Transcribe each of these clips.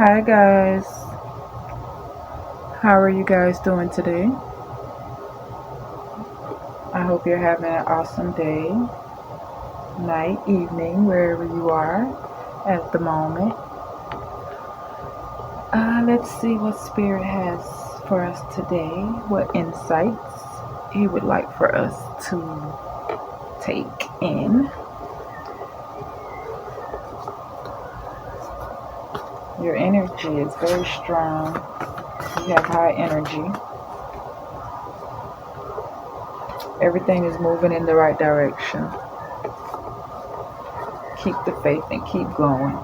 Hi guys, how are you guys doing today? I hope you're having an awesome day, night, evening, wherever you are at the moment. Let's see what Spirit has for us today, what insights He would like for us to take in. Your energy is very strong. You have high energy. Everything is moving in the right direction. Keep the faith and keep going.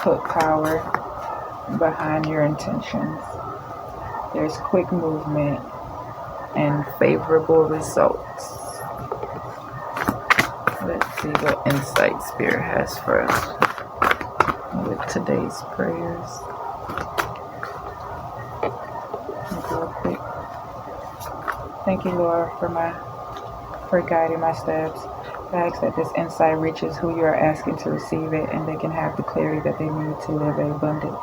Put power behind your intentions. There's quick movement and favorable results. Let's see what insight Spirit has for us with today's prayers. Real quick. Thank you, Lord, for guiding my steps. I ask that this insight reaches who you are asking to receive it, and they can have the clarity that they need to live an abundant,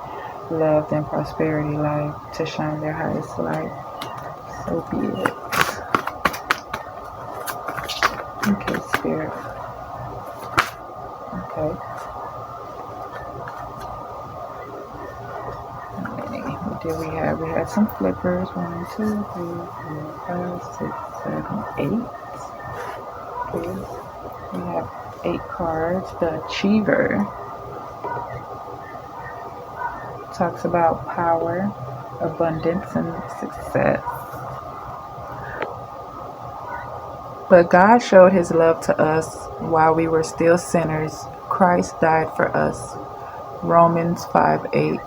loved, and prosperity life, to shine their highest light. So be it. Okay, Spirit. Okay. What did we have? We had some flippers. 1, 2, 3, 4, 5, 6, 7, 8. Okay. We have 8 cards. The Achiever talks about power, abundance, and success. But God showed His love to us while we were still sinners. Christ died for us. Romans 5:8.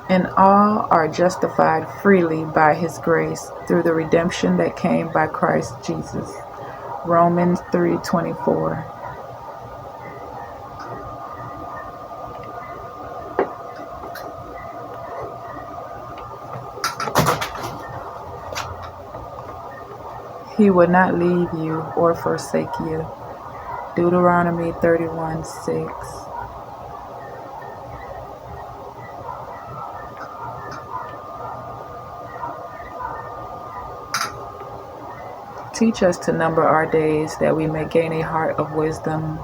And all are justified freely by His grace through the redemption that came by Christ Jesus. Romans 3:24. He will not leave you or forsake you. Deuteronomy 31:6. Teach us to number our days that we may gain a heart of wisdom.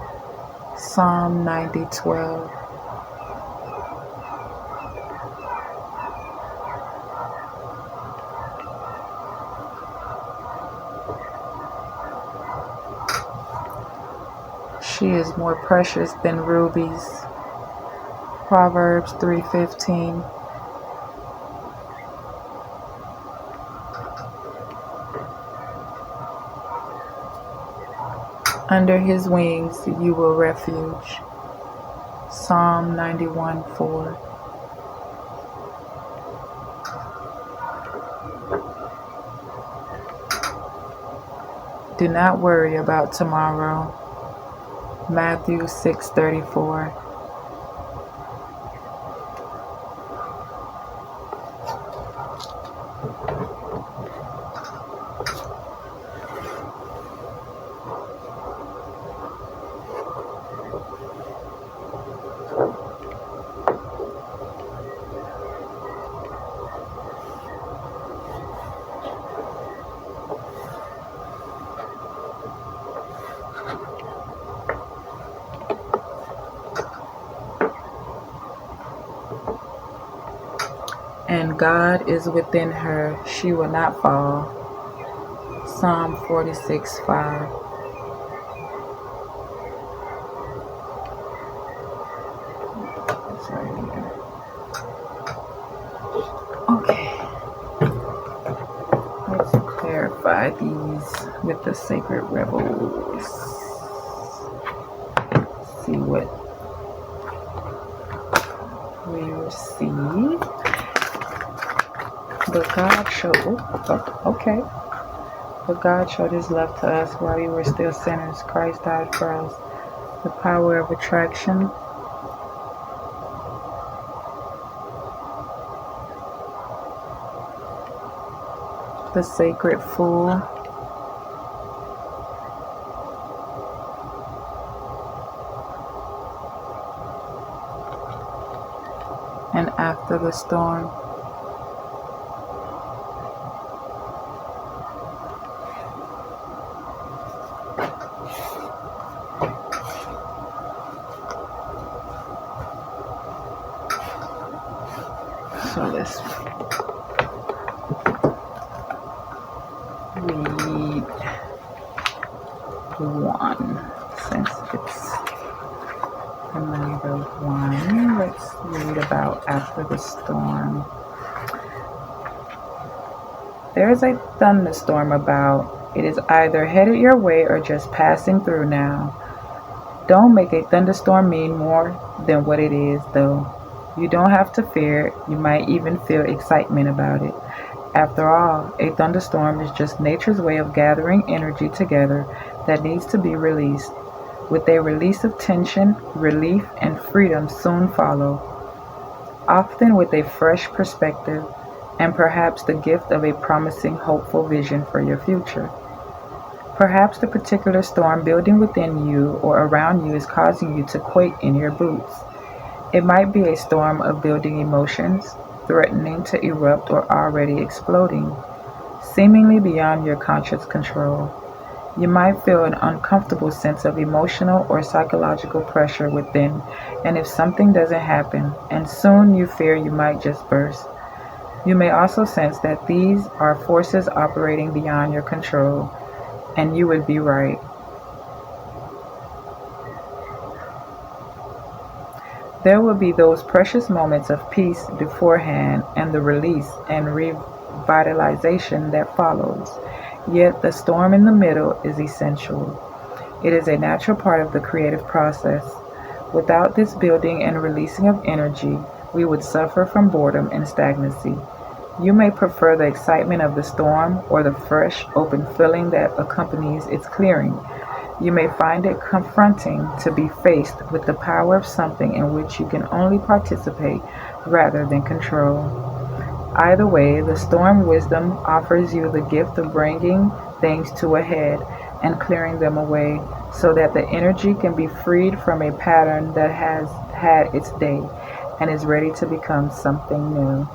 Psalm 90:12. She is more precious than rubies. Proverbs 3:15. Under His wings you will refuge. Psalm 91:4. Do not worry about tomorrow. Matthew 6:34. And God is within her, she will not fall. Psalm 46:5. Okay. Let's clarify these with the sacred rebels. See what we receive. But God showed, okay. But God showed His love to us while we were still sinners. Christ died for us. The power of attraction. the sacred fool, and after the storm. So let's read one. Since it's the number one, let's read about after the storm. There is a thunderstorm about. It is either headed your way or just passing through now. Don't make a thunderstorm mean more than what it is, though. You don't have to fear it. You might even feel excitement about it. After all, a thunderstorm is just nature's way of gathering energy together that needs to be released. With a release of tension, relief and freedom soon follow, often with a fresh perspective and perhaps the gift of a promising, hopeful vision for your future. Perhaps the particular storm building within you or around you is causing you to quake in your boots. It might be a storm of building emotions, threatening to erupt or already exploding, seemingly beyond your conscious control. You might feel an uncomfortable sense of emotional or psychological pressure within, and if something doesn't happen, and soon you fear you might just burst. You may also sense that these are forces operating beyond your control, and you would be right. There will be those precious moments of peace beforehand and the release and revitalization that follows. Yet the storm in the middle is essential. It is a natural part of the creative process. Without this building and releasing of energy, we would suffer from boredom and stagnancy. You may prefer the excitement of the storm or the fresh, open feeling that accompanies its clearing. You may find it confronting to be faced with the power of something in which you can only participate rather than control. Either way, the storm wisdom offers you the gift of bringing things to a head and clearing them away so that the energy can be freed from a pattern that has had its day and is ready to become something new.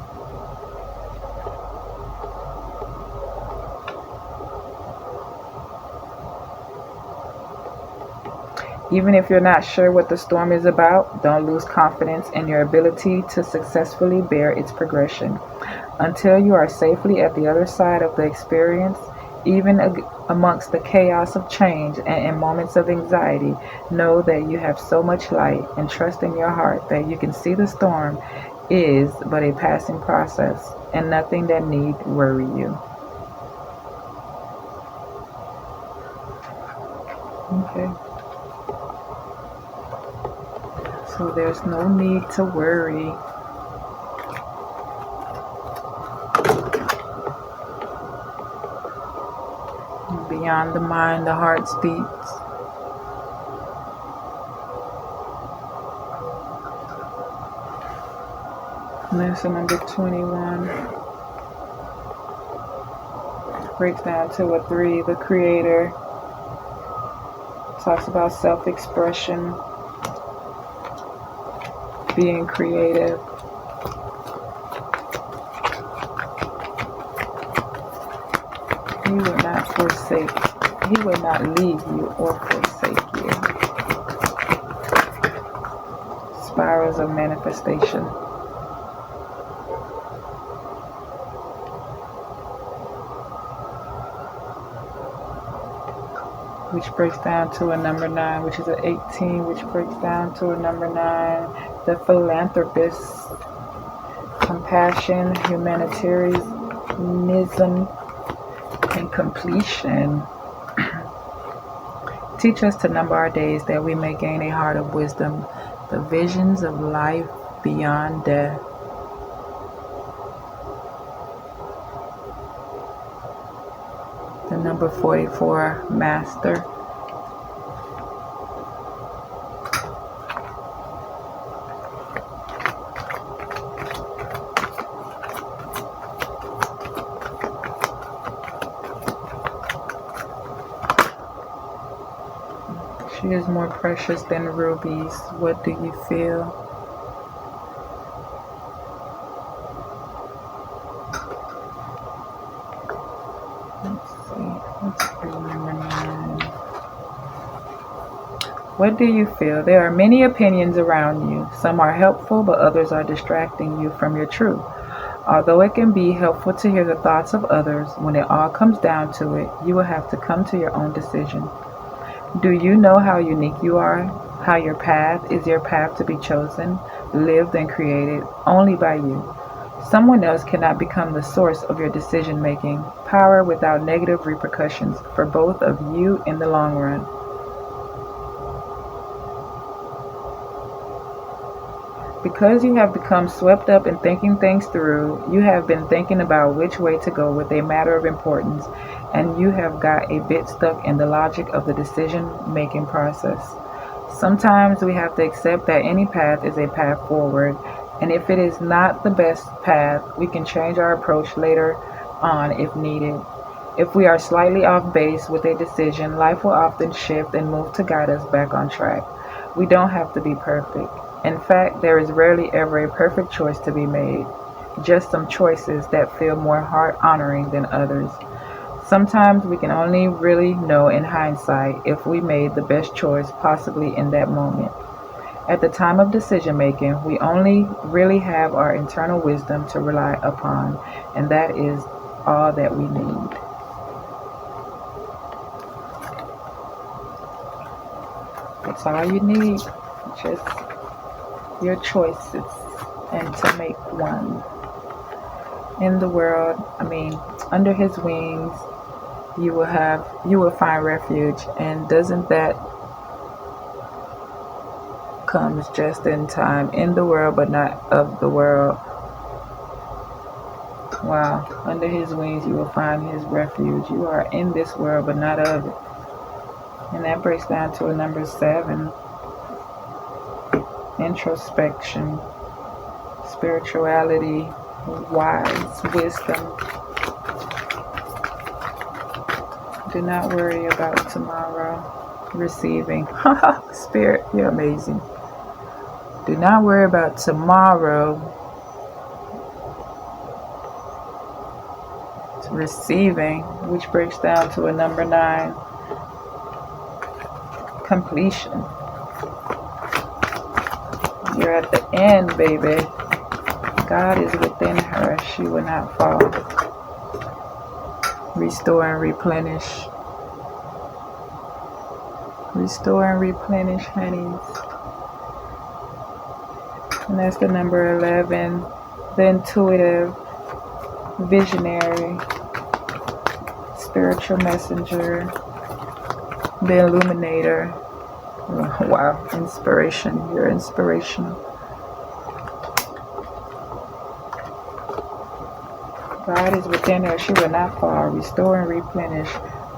Even if you're not sure what the storm is about, don't lose confidence in your ability to successfully bear its progression. Until you are safely at the other side of the experience, even amongst the chaos of change and in moments of anxiety, know that you have so much light and trust in your heart that you can see the storm is but a passing process and nothing that need worry you. Okay. So there's no need to worry. Beyond the mind, the heart beats. Lesson number 21 breaks down to a 3. The Creator talks about self-expression, being creative. He will not forsake. He will not leave you or forsake you. Spirals of manifestation. Which breaks down to a number 9, which is an 18, which breaks down to a number 9. The philanthropist, compassion, humanitarianism, and completion. Teach us to number our days that we may gain a heart of wisdom, the visions of life beyond death. The number 44, master. She is more precious than rubies. What do you feel? Let's see. Let's do number 9. What do you feel? There are many opinions around you. Some are helpful, but others are distracting you from your truth. Although it can be helpful to hear the thoughts of others, when it all comes down to it, you will have to come to your own decision. Do you know how unique you are? How your path is your path to be chosen, lived, and created only by you. Someone else cannot become the source of your decision making power without negative repercussions for both of you in the long run. Because you have become swept up in thinking things through, you have been thinking about which way to go with a matter of importance, and you have got a bit stuck in the logic of the decision-making process. Sometimes we have to accept that any path is a path forward, and if it is not the best path, we can change our approach later on if needed. If we are slightly off base with a decision, life will often shift and move to guide us back on track. We don't have to be perfect. In fact, there is rarely ever a perfect choice to be made, just some choices that feel more heart honoring than others. Sometimes we can only really know in hindsight if we made the best choice possibly in that moment. At the time of decision making, we only really have our internal wisdom to rely upon, and that is all that we need. That's all you need. Just your choices and to make one. In the world, under his wings, you will find refuge, and doesn't that comes just in time? In the world but not of the world. Wow. Under his wings you will find his refuge. You are in this world but not of it. And that breaks down to a number 7. Introspection, spirituality, wise wisdom. Do not worry about tomorrow. Receiving. Spirit, you're amazing. Do not worry about tomorrow. It's receiving, which breaks down to a number 9. Completion. You're at the end, baby. God is within her. She will not fall. Restore and replenish. Restore and replenish, honeys. And that's the number 11. The intuitive, visionary, spiritual messenger, the illuminator. Wow, inspiration. You're inspirational. God is within her. She will not fall. Restore and replenish.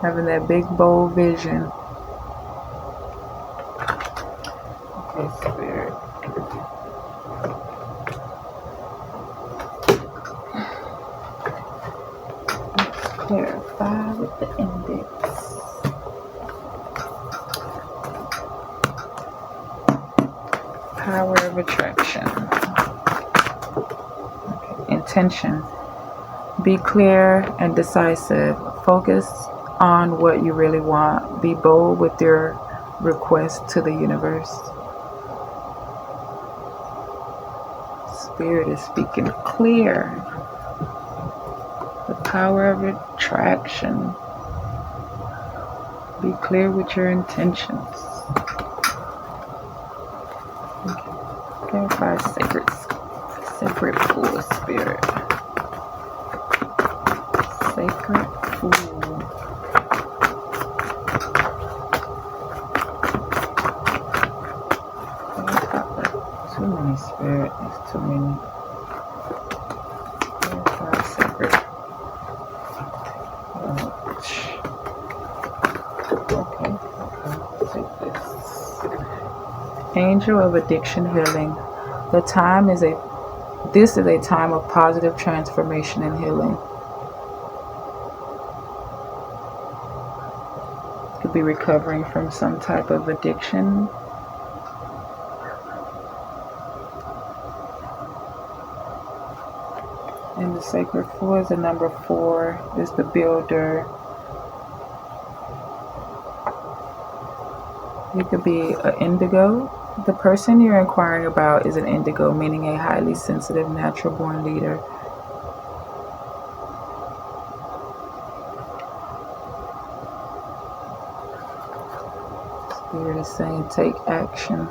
Having that big, bold vision. Okay, Spirit. Let's clarify with the index. Power of attraction. Okay. Intention. Be clear and decisive. Focus on what you really want. Be bold with your request to the universe. Spirit is speaking clear. The power of attraction. Be clear with your intentions. Clarify sacred fool spirit. Sacred fool. Too many spirit. There's too many. Clarify sacred. Okay. Take this. Angel of addiction healing. This is a time of positive transformation and healing. could be recovering from some type of addiction. And the sacred 4 is the number 4, is the builder. You could be an indigo. The person you're inquiring about is an indigo, meaning a highly sensitive, natural-born leader. Spirit is saying, take action.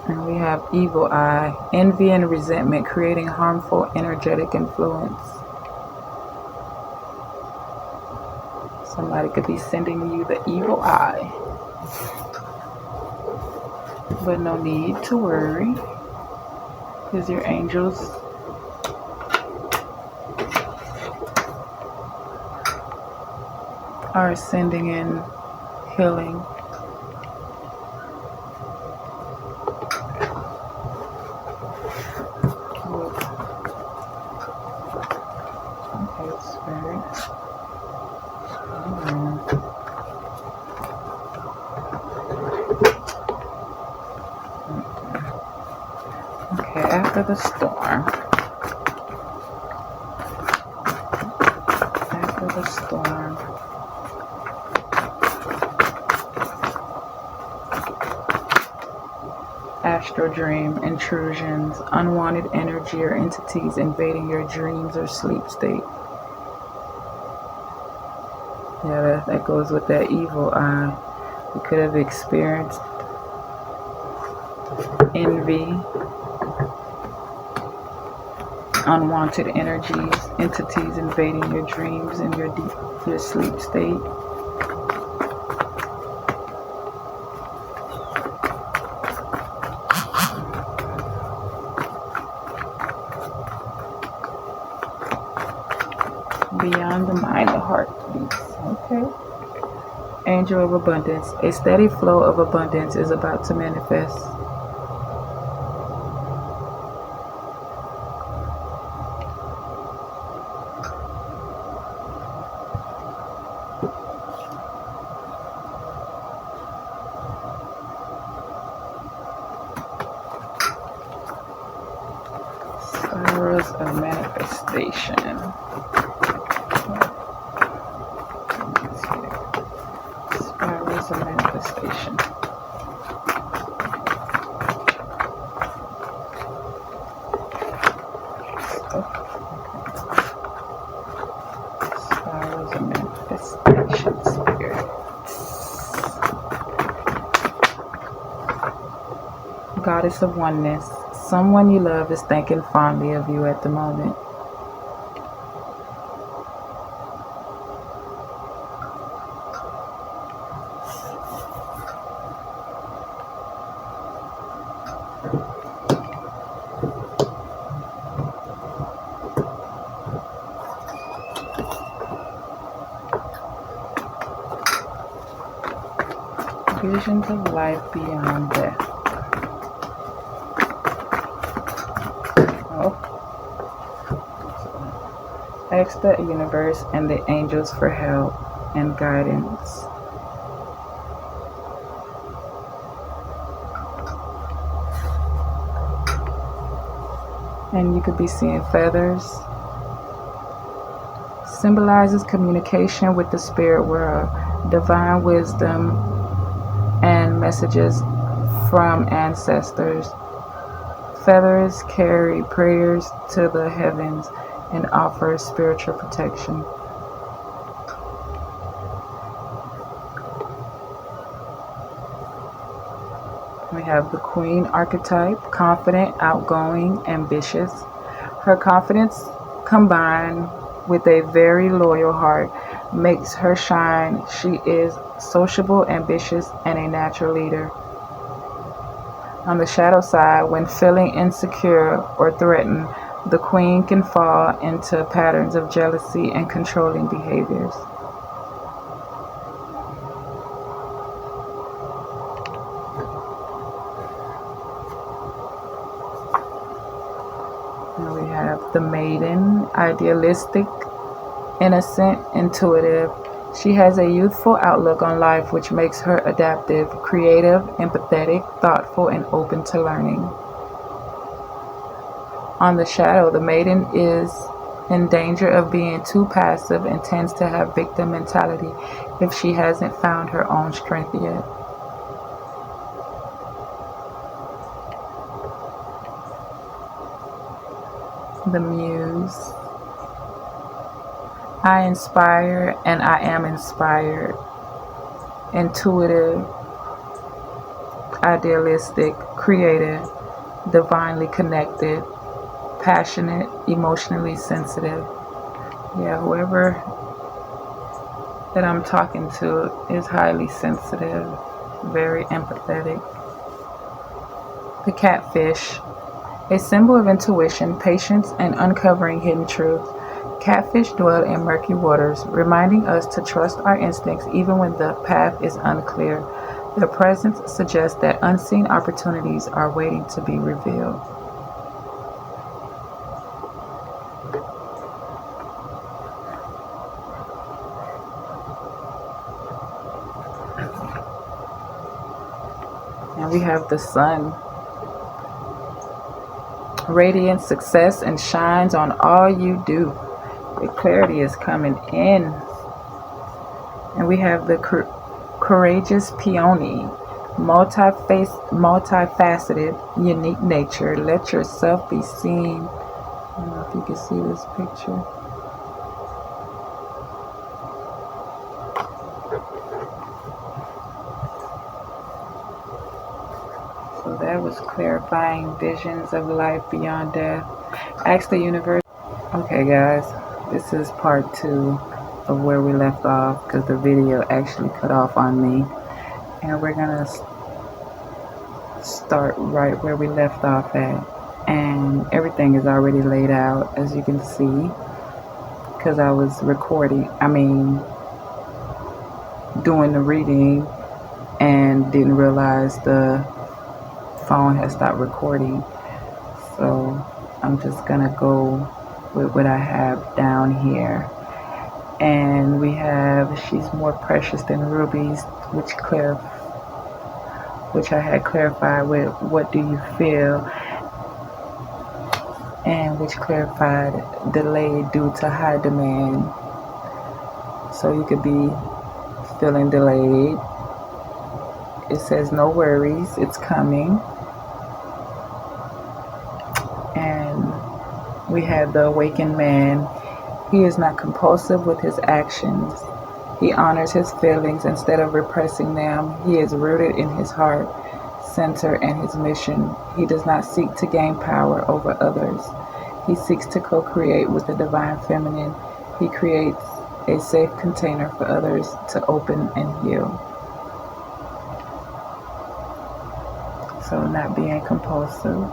And we have evil eye, envy and resentment, creating harmful energetic influence. Somebody could be sending you the evil eye. But no need to worry, because your angels are sending in healing. Okay, Spirit. Okay, after the storm. After the storm. Astral dream, intrusions, unwanted energy or entities invading your dreams or sleep state. Yeah, that goes with that evil eye. You could have experienced envy, unwanted energies, entities invading your dreams and your sleep state. Beyond the mind, the heart beats. Okay. Angel of abundance. A steady flow of abundance is about to manifest. Spirals of manifestation. Spirals of manifestation. Spirals of manifestation, Spirit. Goddess of oneness. Someone you love is thinking fondly of you at the moment. Visions of life beyond death. Ask the universe and the angels for help and guidance. And you could be seeing feathers. Symbolizes communication with the spirit world, divine wisdom, and messages from ancestors. Feathers carry prayers to the heavens and offer spiritual protection. We have the Queen archetype, confident, outgoing, ambitious. Her confidence combined with a very loyal heart makes her shine. She is sociable, ambitious, and a natural leader. On the shadow side, when feeling insecure or threatened, the Queen can fall into patterns of jealousy and controlling behaviors. And we have the maiden, idealistic, innocent, intuitive. She has a youthful outlook on life which makes her adaptive, creative, empathetic, thoughtful, and open to learning. On the shadow, the maiden is in danger of being too passive and tends to have victim mentality if she hasn't found her own strength yet. The muse. I inspire and I am inspired. Intuitive, idealistic, creative, divinely connected, passionate, emotionally sensitive. Yeah, whoever that I'm talking to is highly sensitive, very empathetic. The catfish, a symbol of intuition, patience, and uncovering hidden truth. Catfish dwell in murky waters, reminding us to trust our instincts even when the path is unclear. Their presence suggests that unseen opportunities are waiting to be revealed. And we have the sun. Radiant success and shines on all you do. The clarity is coming in. And we have the courageous peony. Multifaceted, unique nature. Let yourself be seen. I don't know if you can see this picture. So that was clarifying visions of life beyond death. Ask the universe. Okay, guys, this is part 2 of where we left off because the video actually cut off on me. And we're going to start right where we left off at. And everything is already laid out, as you can see, because I was doing the reading and didn't realize the phone had stopped recording. So I'm just gonna go with what I have down here. And we have she's more precious than rubies, which I had clarified with what do you feel, and which clarified delayed due to high demand. So you could be feeling delayed. It says no worries, it's coming. And we have the awakened man. He is not compulsive with his actions. He honors his feelings instead of repressing them. He is rooted in his heart center and his mission. He does not seek to gain power over others. He seeks to co-create with the divine feminine. He creates a safe container for others to open and heal. So not being compulsive,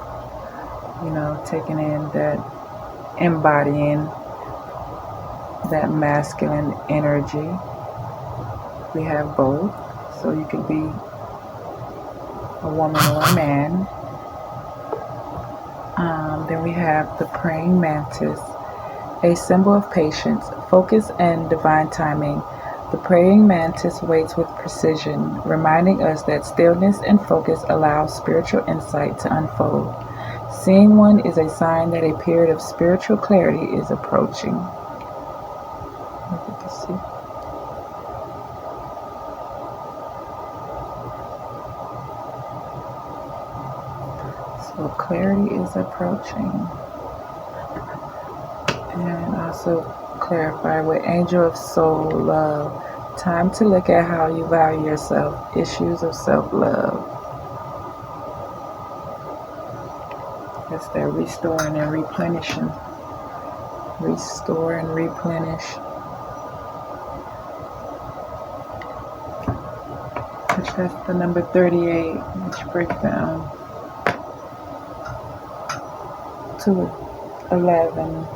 taking in that, embodying that masculine energy. We have both, so you could be a woman or a man. Then we have the praying mantis, a symbol of patience, focus, and divine timing. The praying mantis waits with precision, reminding us that stillness and focus allow spiritual insight to unfold. Seeing one is a sign that a period of spiritual clarity is approaching. As you can see. So clarity is approaching. And also clarify with angel of soul love. Time to look at how you value yourself. Issues of self-love. That's that restoring and replenishing. Restore and replenish. Which that's the number 38, which breaks down to 11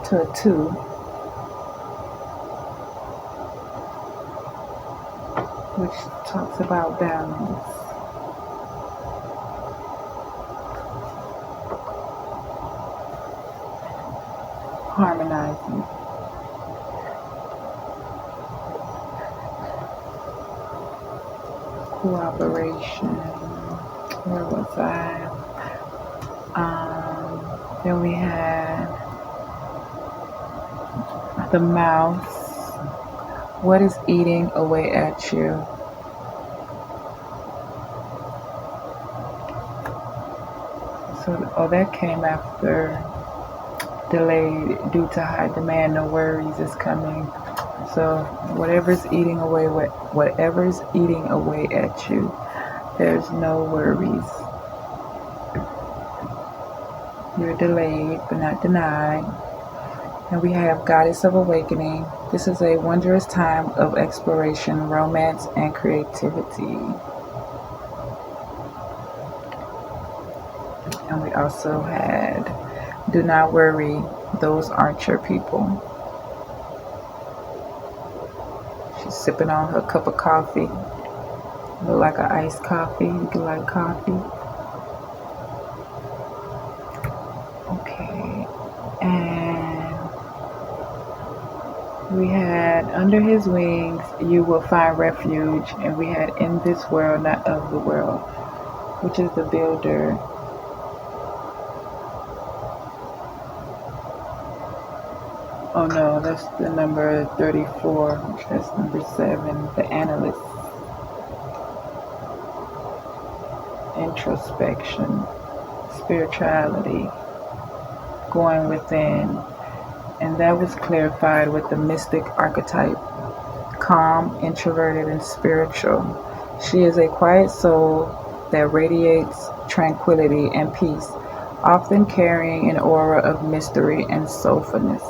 to a 2. Which talks about balance. harmonizing. Cooperation. Where was I? Then we had the mouse. What is eating away at you? So, oh, that came after delayed due to high demand. No worries is coming. So whatever's eating away at you, there's no worries. You're delayed but not denied. And we have Goddess of Awakening. This is a wondrous time of exploration, romance, and creativity. And we also had Do Not Worry, Those Aren't Your People. She's sipping on her cup of coffee. Look like an iced coffee. You can like coffee. Okay. And we had Under His Wings, You Will Find Refuge. And we had In This World, Not Of the World, which is the builder. Oh no, that's the number 34. That's number 7, the analyst. Introspection, spirituality, going within. And that was clarified with the mystic archetype, calm, introverted, and spiritual. She is a quiet soul that radiates tranquility and peace, often carrying an aura of mystery and soulfulness.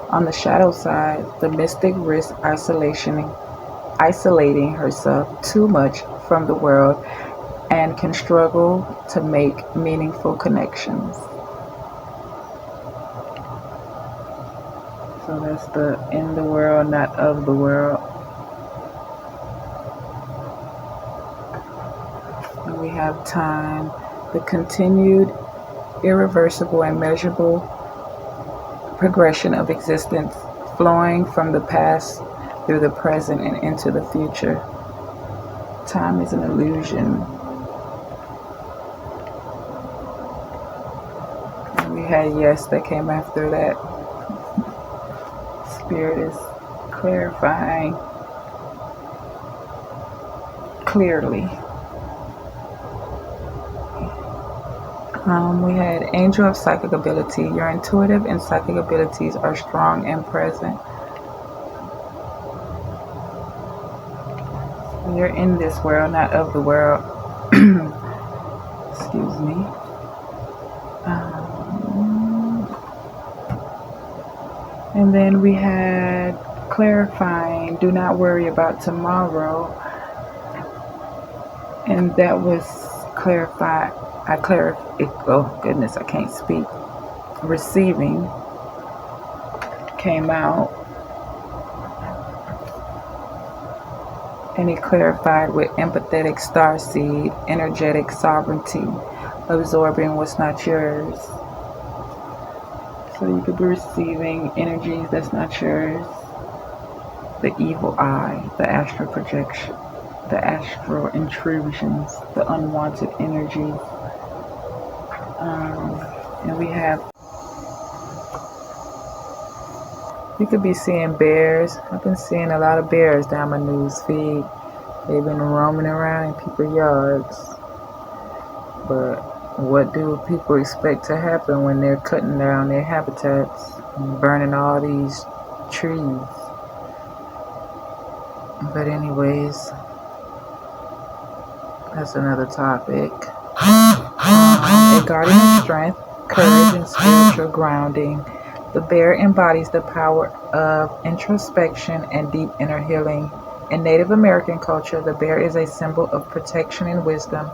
On the shadow side, the mystic risks isolating herself too much from the world and can struggle to make meaningful connections. So that's the in the world, not of the world. And we have time, the continued, irreversible, and measurable progression of existence, flowing from the past through the present and into the future. Time is an illusion. And we had Yes that came after that. Spirit is clarifying clearly. We had Angel of Psychic Ability. Your intuitive and psychic abilities are strong and present. You're in this world, not of the world. Excuse me. And then we had clarifying, do not worry about tomorrow. And that was clarified. Oh goodness, I can't speak. Receiving came out. And it clarified with empathetic starseed, energetic sovereignty, absorbing what's not yours. So you could be receiving energies that's not yours. The evil eye, the astral projection, the astral intrusions, the unwanted energies. And we have, you could be seeing bears. I've been seeing a lot of bears down my news feed. They've been roaming around in people's yards. But what do people expect to happen when they're cutting down their habitats and burning all these trees? But anyways, that's another topic. A guardian of strength, courage, and spiritual grounding. The bear embodies the power of introspection and deep inner healing. In Native American culture, the bear is a symbol of protection and wisdom,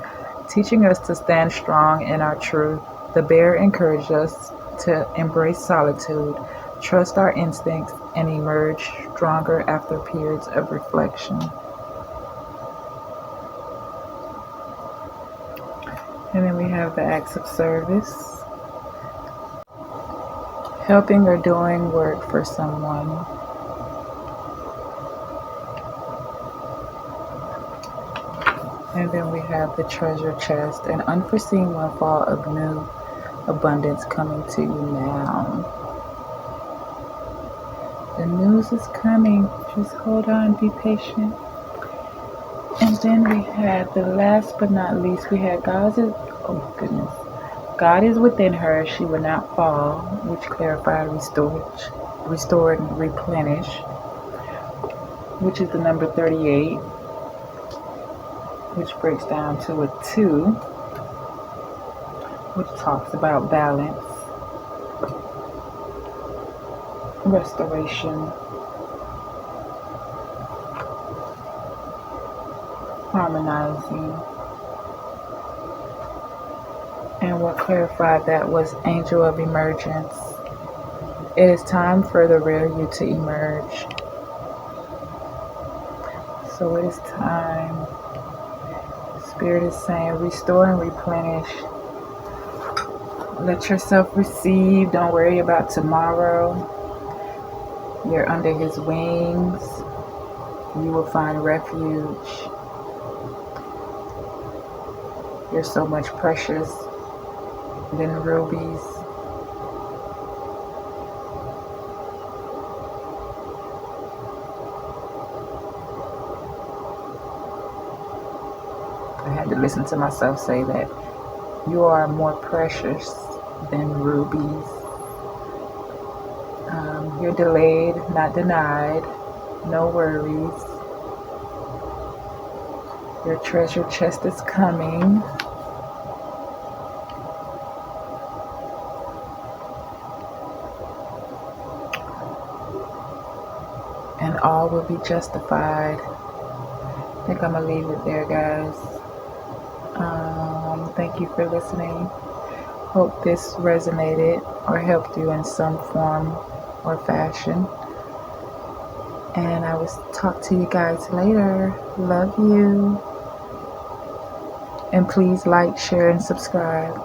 teaching us to stand strong in our truth. The bear encouraged us to embrace solitude, trust our instincts, and emerge stronger after periods of reflection. And then we have the acts of service. helping or doing work for someone. And then we have the treasure chest, an unforeseen windfall of new abundance coming to you now. The news is coming. Just hold on, be patient. And then we had the last but not least, we had God is within her, she will not fall, which clarified restored and replenish, which is the number 38, which breaks down to a 2, which talks about balance, restoration, harmonizing. And what clarified that was Angel of Emergence. It is time for the real you to emerge. So it is time. Spirit is saying restore and replenish. Let yourself receive. Don't worry about tomorrow. You're under his wings. You will find refuge. You're so much precious than rubies. I had to listen to myself say that. You are more precious than rubies. You're delayed, not denied. No worries. Your treasure chest is coming. And all will be justified. I think I'm going to leave it there, guys. Thank you for listening. Hope this resonated or helped you in some form or fashion. And I will talk to you guys later. Love you. And please like, share, and subscribe.